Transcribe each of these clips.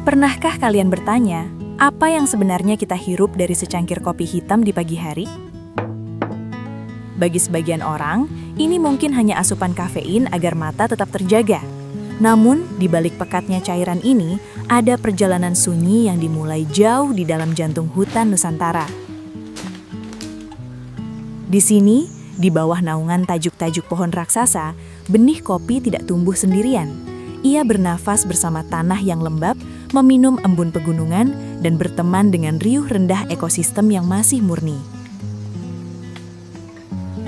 Pernahkah kalian bertanya, apa yang sebenarnya kita hirup dari secangkir kopi hitam di pagi hari? Bagi sebagian orang, ini mungkin hanya asupan kafein agar mata tetap terjaga. Namun, di balik pekatnya cairan ini, ada perjalanan sunyi yang dimulai jauh di dalam jantung hutan Nusantara. Di sini, di bawah naungan tajuk-tajuk pohon raksasa, benih kopi tidak tumbuh sendirian. Ia bernafas bersama tanah yang lembab, meminum embun pegunungan, dan berteman dengan riuh rendah ekosistem yang masih murni.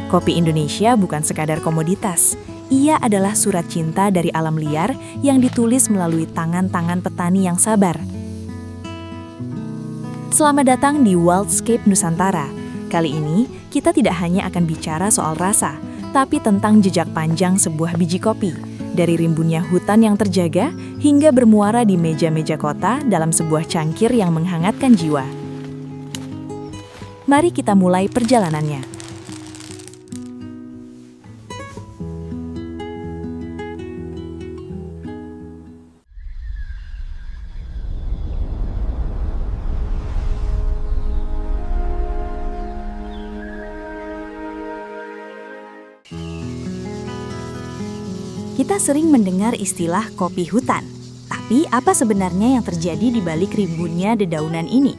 Kopi Indonesia bukan sekadar komoditas. Ia adalah surat cinta dari alam liar yang ditulis melalui tangan-tangan petani yang sabar. Selamat datang di Wildscape Nusantara. Kali ini, kita tidak hanya akan bicara soal rasa, tapi tentang jejak panjang sebuah biji kopi. Dari rimbunnya hutan yang terjaga, hingga bermuara di meja-meja kota dalam sebuah cangkir yang menghangatkan jiwa. Mari kita mulai perjalanannya. Kita sering mendengar istilah kopi hutan. Tapi apa sebenarnya yang terjadi di balik rimbunnya dedaunan ini?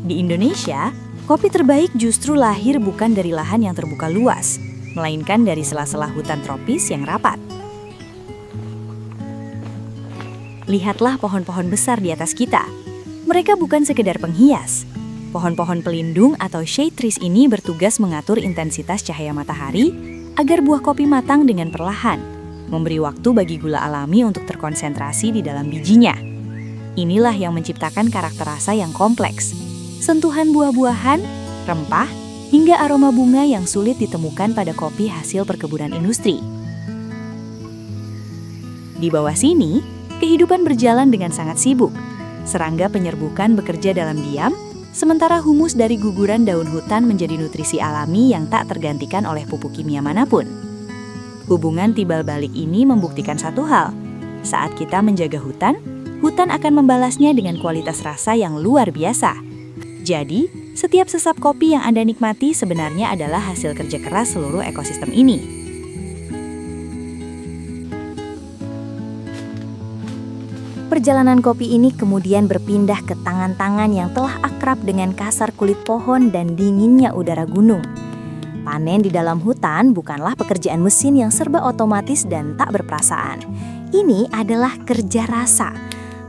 Di Indonesia, kopi terbaik justru lahir bukan dari lahan yang terbuka luas, melainkan dari sela-sela hutan tropis yang rapat. Lihatlah pohon-pohon besar di atas kita. Mereka bukan sekedar penghias. Pohon-pohon pelindung atau shade trees ini bertugas mengatur intensitas cahaya matahari agar buah kopi matang dengan perlahan, memberi waktu bagi gula alami untuk terkonsentrasi di dalam bijinya. Inilah yang menciptakan karakter rasa yang kompleks. Sentuhan buah-buahan, rempah, hingga aroma bunga yang sulit ditemukan pada kopi hasil perkebunan industri. Di bawah sini, kehidupan berjalan dengan sangat sibuk. Serangga penyerbukan bekerja dalam diam, sementara humus dari guguran daun hutan menjadi nutrisi alami yang tak tergantikan oleh pupuk kimia manapun. Hubungan timbal balik ini membuktikan satu hal. Saat kita menjaga hutan, hutan akan membalasnya dengan kualitas rasa yang luar biasa. Jadi, setiap sesap kopi yang Anda nikmati sebenarnya adalah hasil kerja keras seluruh ekosistem ini. Perjalanan kopi ini kemudian berpindah ke tangan-tangan yang telah akrab dengan kasar kulit pohon dan dinginnya udara gunung. Panen di dalam hutan bukanlah pekerjaan mesin yang serba otomatis dan tak berperasaan. Ini adalah kerja rasa.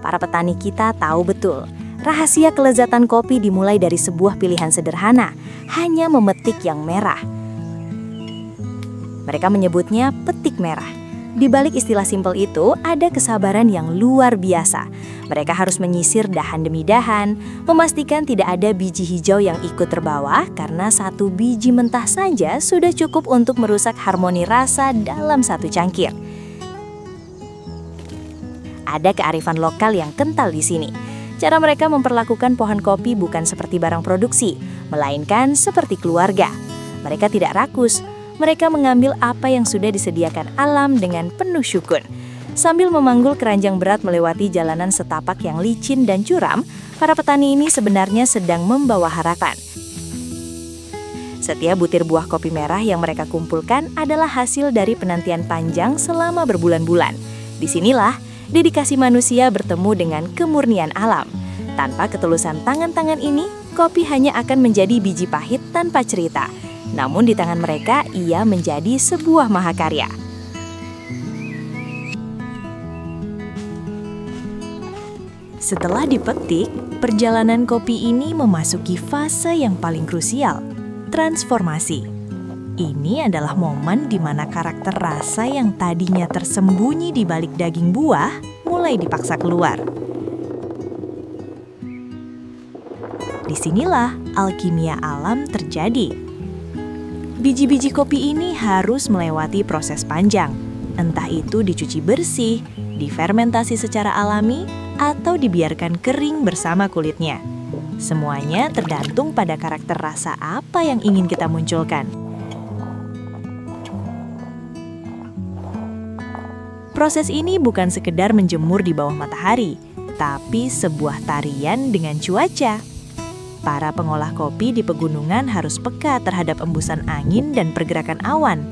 Para petani kita tahu betul, rahasia kelezatan kopi dimulai dari sebuah pilihan sederhana, hanya memetik yang merah. Mereka menyebutnya petik merah. Di balik istilah simpel itu, ada kesabaran yang luar biasa. Mereka harus menyisir dahan demi dahan, memastikan tidak ada biji hijau yang ikut terbawa karena satu biji mentah saja sudah cukup untuk merusak harmoni rasa dalam satu cangkir. Ada kearifan lokal yang kental di sini. Cara mereka memperlakukan pohon kopi bukan seperti barang produksi, melainkan seperti keluarga. Mereka tidak rakus. Mereka mengambil apa yang sudah disediakan alam dengan penuh syukur. Sambil memanggul keranjang berat melewati jalanan setapak yang licin dan curam, para petani ini sebenarnya sedang membawa harapan. Setiap butir buah kopi merah yang mereka kumpulkan adalah hasil dari penantian panjang selama berbulan-bulan. Disinilah dedikasi manusia bertemu dengan kemurnian alam. Tanpa ketulusan tangan-tangan ini, kopi hanya akan menjadi biji pahit tanpa cerita. Namun di tangan mereka, ia menjadi sebuah mahakarya. Setelah dipetik, perjalanan kopi ini memasuki fase yang paling krusial, transformasi. Ini adalah momen di mana karakter rasa yang tadinya tersembunyi di balik daging buah mulai dipaksa keluar. Disinilah alkimia alam terjadi. Biji-biji kopi ini harus melewati proses panjang, entah itu dicuci bersih, difermentasi secara alami, atau dibiarkan kering bersama kulitnya. Semuanya tergantung pada karakter rasa apa yang ingin kita munculkan. Proses ini bukan sekedar menjemur di bawah matahari, tapi sebuah tarian dengan cuaca. Para pengolah kopi di pegunungan harus peka terhadap embusan angin dan pergerakan awan.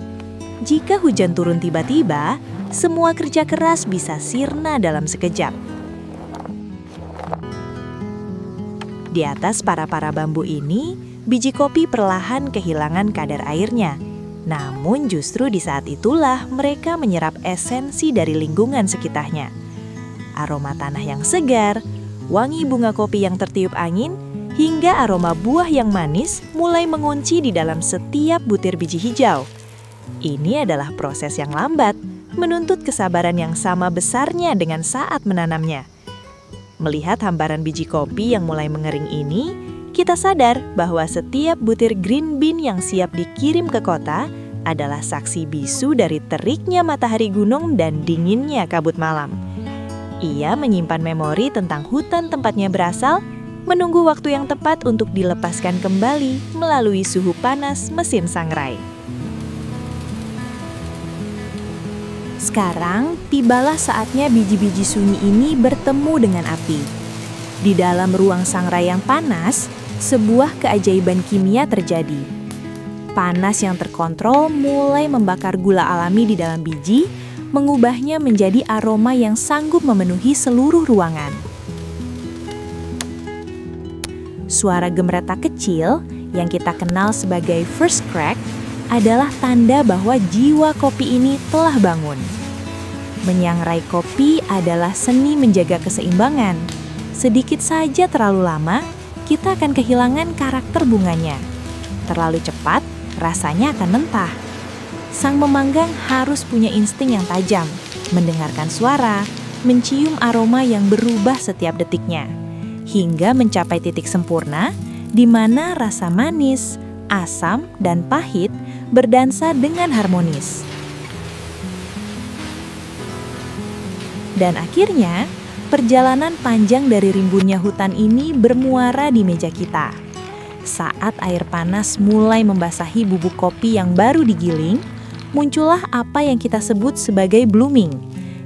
Jika hujan turun tiba-tiba, semua kerja keras bisa sirna dalam sekejap. Di atas para bambu ini, biji kopi perlahan kehilangan kadar airnya. Namun justru di saat itulah mereka menyerap esensi dari lingkungan sekitarnya. Aroma tanah yang segar, wangi bunga kopi yang tertiup angin, hingga aroma buah yang manis mulai mengunci di dalam setiap butir biji hijau. Ini adalah proses yang lambat, menuntut kesabaran yang sama besarnya dengan saat menanamnya. Melihat hamparan biji kopi yang mulai mengering ini, kita sadar bahwa setiap butir green bean yang siap dikirim ke kota adalah saksi bisu dari teriknya matahari gunung dan dinginnya kabut malam. Ia menyimpan memori tentang hutan tempatnya berasal, menunggu waktu yang tepat untuk dilepaskan kembali melalui suhu panas mesin sangrai. Sekarang, tibalah saatnya biji-biji sunyi ini bertemu dengan api. Di dalam ruang sangrai yang panas, sebuah keajaiban kimia terjadi. Panas yang terkontrol mulai membakar gula alami di dalam biji, mengubahnya menjadi aroma yang sanggup memenuhi seluruh ruangan. Suara gemeretak kecil, yang kita kenal sebagai first crack, adalah tanda bahwa jiwa kopi ini telah bangun. Menyangrai kopi adalah seni menjaga keseimbangan. Sedikit saja terlalu lama, kita akan kehilangan karakter bunganya. Terlalu cepat, rasanya akan mentah. Sang memanggang harus punya insting yang tajam, mendengarkan suara, mencium aroma yang berubah setiap detiknya, hingga mencapai titik sempurna di mana rasa manis, asam, dan pahit berdansa dengan harmonis. Dan akhirnya, perjalanan panjang dari rimbunnya hutan ini bermuara di meja kita. Saat air panas mulai membasahi bubuk kopi yang baru digiling, muncullah apa yang kita sebut sebagai blooming,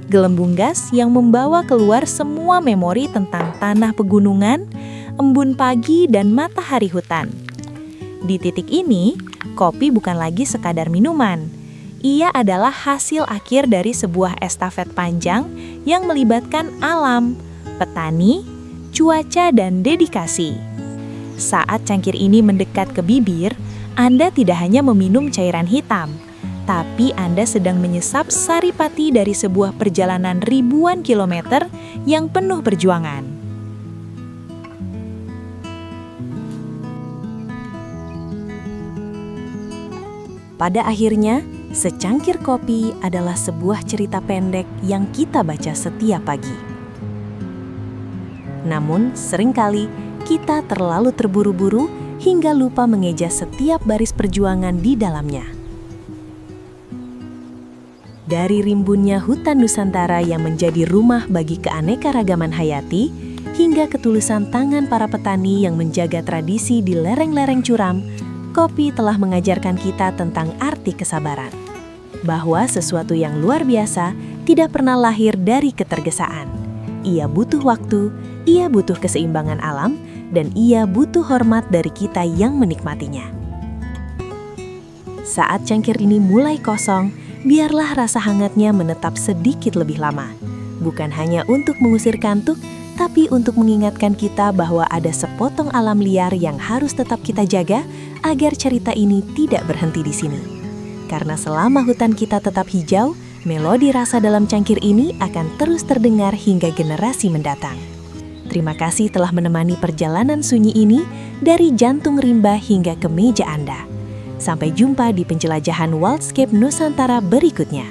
gelembung gas yang membawa keluar semua memori tentang tanah pegunungan, embun pagi, dan matahari hutan. Di titik ini, kopi bukan lagi sekadar minuman. Ia adalah hasil akhir dari sebuah estafet panjang yang melibatkan alam, petani, cuaca, dan dedikasi. Saat cangkir ini mendekat ke bibir, Anda tidak hanya meminum cairan hitam, tapi Anda sedang menyesap saripati dari sebuah perjalanan ribuan kilometer yang penuh perjuangan. Pada akhirnya, secangkir kopi adalah sebuah cerita pendek yang kita baca setiap pagi. Namun, seringkali kita terlalu terburu-buru hingga lupa mengeja setiap baris perjuangan di dalamnya. Dari rimbunnya hutan Nusantara yang menjadi rumah bagi keanekaragaman hayati, hingga ketulusan tangan para petani yang menjaga tradisi di lereng-lereng curam, kopi telah mengajarkan kita tentang arti kesabaran. Bahwa sesuatu yang luar biasa tidak pernah lahir dari ketergesaan. Ia butuh waktu, ia butuh keseimbangan alam, dan ia butuh hormat dari kita yang menikmatinya. Saat cangkir ini mulai kosong, biarlah rasa hangatnya menetap sedikit lebih lama. Bukan hanya untuk mengusir kantuk, tapi untuk mengingatkan kita bahwa ada sepotong alam liar yang harus tetap kita jaga agar cerita ini tidak berhenti di sini. Karena selama hutan kita tetap hijau, melodi rasa dalam cangkir ini akan terus terdengar hingga generasi mendatang. Terima kasih telah menemani perjalanan sunyi ini dari jantung rimba hingga ke meja Anda. Sampai jumpa di penjelajahan Wildscape Nusantara berikutnya.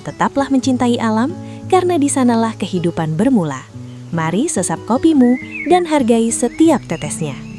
Tetaplah mencintai alam, karena di sanalah kehidupan bermula. Mari sesap kopimu dan hargai setiap tetesnya.